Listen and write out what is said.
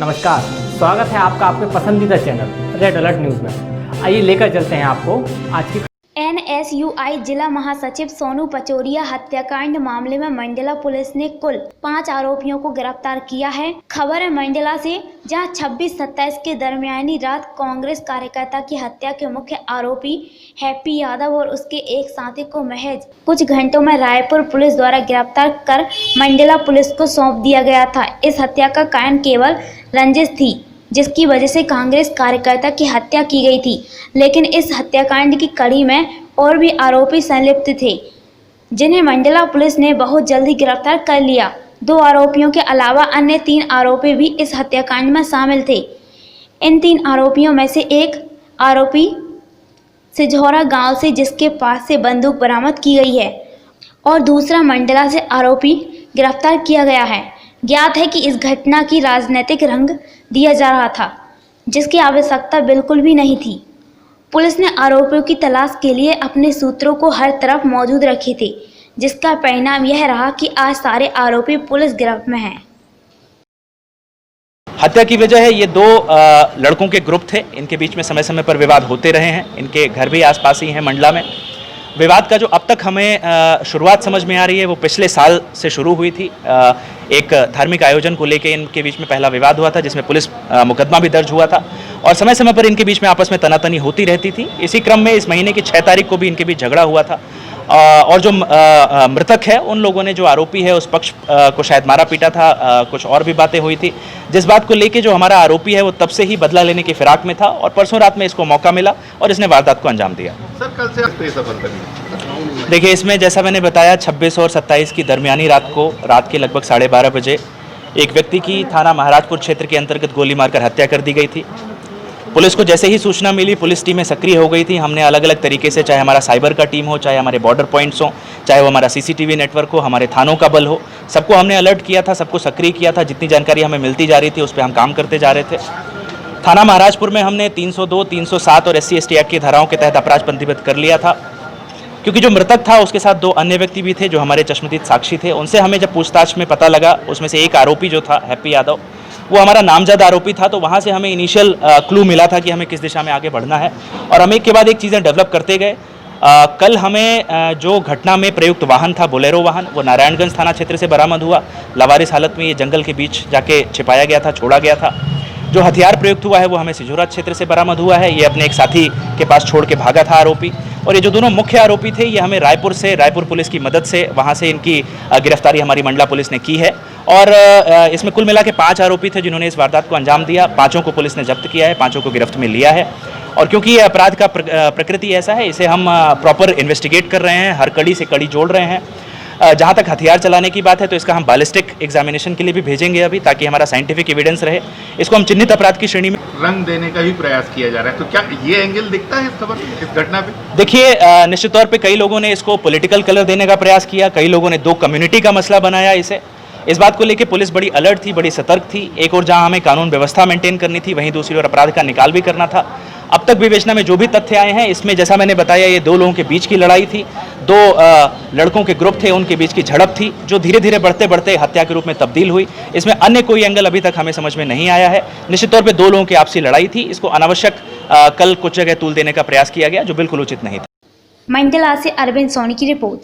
नमस्कार, स्वागत है आपका आपके पसंदीदा चैनल रेड अलर्ट न्यूज़ में। आइए लेकर चलते हैं आपको आज की। NSUI जिला महासचिव सोनू पचौरिया हत्याकांड मामले में मंडला पुलिस ने कुल 5 आरोपियों को गिरफ्तार किया है। खबर है मंडला से, जहां 26-27 के दरमियानी रात कांग्रेस कार्यकर्ता की हत्या के मुख्य आरोपी हैप्पी यादव और उसके एक साथी को महज कुछ घंटों में रायपुर पुलिस द्वारा गिरफ्तार कर मंडला पुलिस को सौंप दिया गया था। इस हत्या का कारण केवल रंजिश थी, जिसकी वजह से कांग्रेस कार्यकर्ता की हत्या की गई थी। लेकिन इस हत्याकांड की कड़ी में और भी आरोपी संलिप्त थे, जिन्हें मंडला पुलिस ने बहुत जल्दी गिरफ्तार कर लिया। 2 आरोपियों के अलावा अन्य 3 आरोपी भी इस हत्याकांड में शामिल थे। इन 3 आरोपियों में से एक आरोपी सिझौरा गांव से, जिसके पास से बंदूक बरामद की गई है, और दूसरा मंडला से आरोपी गिरफ्तार किया गया है। ज्ञात है कि इस घटना की राजनीतिक रंग दिया जा रहा था, जिसकी आवश्यकता बिल्कुल भी नहीं थी। पुलिस ने आरोपियों की तलाश के लिए अपने सूत्रों को हर तरफ मौजूद रखे थे, जिसका परिणाम यह रहा कि आज सारे आरोपी पुलिस गिरफ्त में हैं। हत्या की वजह है ये 2 लड़कों के ग्रुप थे। इनके बीच में समय समय पर विवाद होते रहे हैं। इनके घर भी आसपास ही हैं मंडला में। विवाद का जो अब तक हमें शुरुआत समझ में आ रही है वो पिछले साल से शुरू हुई थी। एक धार्मिक आयोजन को लेकर इनके बीच में पहला विवाद हुआ था, जिसमें पुलिस मुकदमा भी दर्ज हुआ था, और समय समय पर इनके बीच में आपस में तनातनी होती रहती थी। इसी क्रम में इस महीने की 6 तारीख को भी इनके बीच झगड़ा हुआ था, और जो मृतक है उन लोगों ने, जो आरोपी है, उस पक्ष को शायद मारा पीटा था। कुछ और भी बातें हुई थी, जिस बात को लेके जो हमारा आरोपी है वो तब से ही बदला लेने की फिराक में था, और परसों रात में इसको मौका मिला और इसने वारदात को अंजाम दिया। सर, कल से आप सफर करिए। देखिए, इसमें जैसा मैंने बताया 26 और 27 की दरमियानी रात को, रात के लगभग 12:30 बजे एक व्यक्ति की थाना महाराजपुर क्षेत्र के अंतर्गत गोली मारकर हत्या कर दी गई थी। पुलिस को जैसे ही सूचना मिली, पुलिस टीमें सक्रिय हो गई थी। हमने अलग अलग तरीके से, चाहे हमारा साइबर का टीम हो, चाहे हमारे बॉर्डर पॉइंट्स हो, चाहे वो हमारा CCTV नेटवर्क हो, हमारे थानों का बल हो, सबको हमने अलर्ट किया था, सबको सक्रिय किया था। जितनी जानकारी हमें मिलती जा रही थी उस पर हम काम करते जा रहे थे। थाना महाराजपुर में हमने 302, 307 और SC/ST एक्ट की धाराओं के तहत अपराध पंजीबद्ध कर लिया था, क्योंकि जो मृतक था उसके साथ 2 अन्य व्यक्ति भी थे जो हमारे चश्मदीद साक्षी थे। उनसे हमें जब पूछताछ में पता लगा, उसमें से एक आरोपी जो था हैप्पी यादव, वो हमारा नामजद आरोपी था, तो वहाँ से हमें इनिशियल क्लू मिला था कि हमें किस दिशा में आगे बढ़ना है, और हम एक के बाद एक चीज़ें डेवलप करते गए। कल हमें जो घटना में प्रयुक्त वाहन था, बोलेरो वाहन, वो नारायणगंज थाना क्षेत्र से बरामद हुआ। लावारिस हालत में ये जंगल के बीच जाके छिपाया गया था, छोड़ा गया था। जो हथियार प्रयुक्त हुआ है वो हमें सिझौरा क्षेत्र से बरामद हुआ है। ये अपने एक साथी के पास छोड़ के भागा था आरोपी। और ये जो दोनों मुख्य आरोपी थे, ये हमें रायपुर पुलिस की मदद से, वहाँ से इनकी गिरफ्तारी हमारी मंडला पुलिस ने की है। और इसमें कुल मिला के 5 आरोपी थे जिन्होंने इस वारदात को अंजाम दिया। 5 को पुलिस ने जब्त किया है, 5 को गिरफ्त में लिया है। और क्योंकि ये अपराध का प्रकृति ऐसा है, इसे हम प्रॉपर इन्वेस्टिगेट कर रहे हैं, हर कड़ी से कड़ी जोड़ रहे हैं। जहाँ तक हथियार चलाने की बात है तो इसका हम बैलिस्टिक एग्जामिनेशन के लिए भी भेजेंगे अभी, ताकि हमारा साइंटिफिक एविडेंस रहे। इसको हम चिन्हित अपराध की श्रेणी में रंग देने का भी प्रयास किया जा रहा है, तो क्या ये एंगल दिखता है इस खबर, इस घटना पे? देखिए, निश्चित तौर पे कई लोगों ने इसको पॉलिटिकल कलर देने का प्रयास किया, कई लोगों ने 2 कम्युनिटी का मसला बनाया इसे। इस बात को लेकर पुलिस बड़ी अलर्ट थी, बड़ी सतर्क थी। एक और जहां हमें कानून व्यवस्था मेंटेन करनी थी, वहीं दूसरी ओर अपराध का निकाल भी करना था। अब तक विवेचना में जो भी तथ्य आए हैं, इसमें जैसा मैंने बताया, ये 2 लोगों के बीच की लड़ाई थी। 2 लड़कों के ग्रुप थे, उनके बीच की झड़प थी, जो धीरे धीरे बढ़ते बढ़ते हत्या के रूप में तब्दील हुई। इसमें अन्य कोई एंगल अभी तक हमें समझ में नहीं आया है। निश्चित तौर पर 2 लोगों की आपसी लड़ाई थी। इसको अनावश्यक कल कुछ जगह तूल देने का प्रयास किया गया, जो बिल्कुल उचित नहीं था। मंडला से अरविंद सोनी की रिपोर्ट।